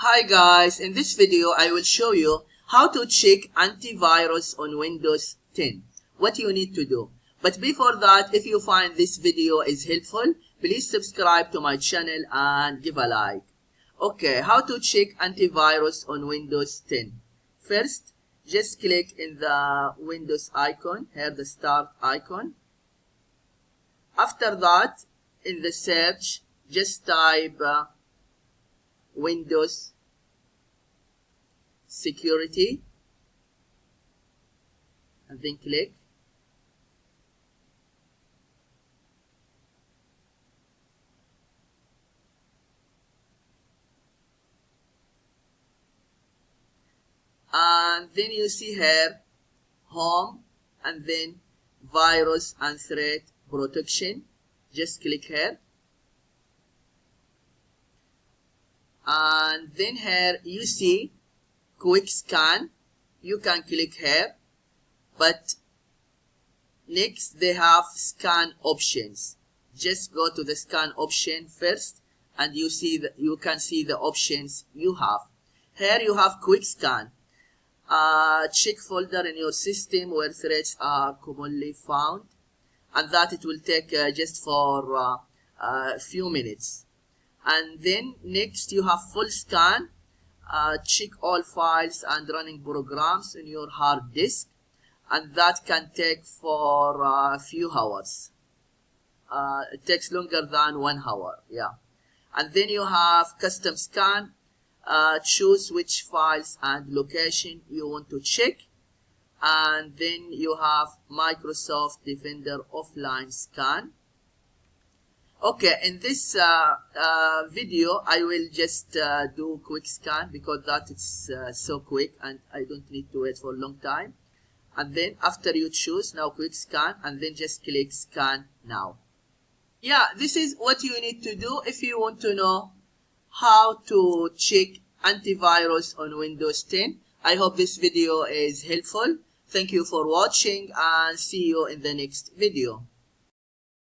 Hi guys, in this video I will show you how to check antivirus on Windows 10. What you need to do. But before that, if you find this video is helpful, please subscribe to my channel and give a like. Okay, how to check antivirus on Windows 10. First, just click in the Windows icon, here the start icon. After that, in the search, just type Windows Security and then click. And then you see here Home and then Virus and Threat Protection. Just click here. And then here you see Quick Scan. You can click here, but next they have scan options. Just go to the scan option first and you can see the options you have. Here you have Quick Scan. Check folder in your system where threats are commonly found, and that it will take just for a few minutes. And then next you have full scan. Check all files and running programs in your hard disk, and that can take for a few hours. It takes longer than 1 hour, yeah. And then you have custom scan. Choose which files and location you want to check, and then you have Microsoft Defender offline scan. Okay, in this video I will just do quick scan because that is so quick and I don't need to wait for a long time. And then after you choose now quick scan, and then just click scan now. Yeah, this is what you need to do if you want to know how to check antivirus on Windows 10. I hope this video is helpful. Thank you for watching and see you in the next video.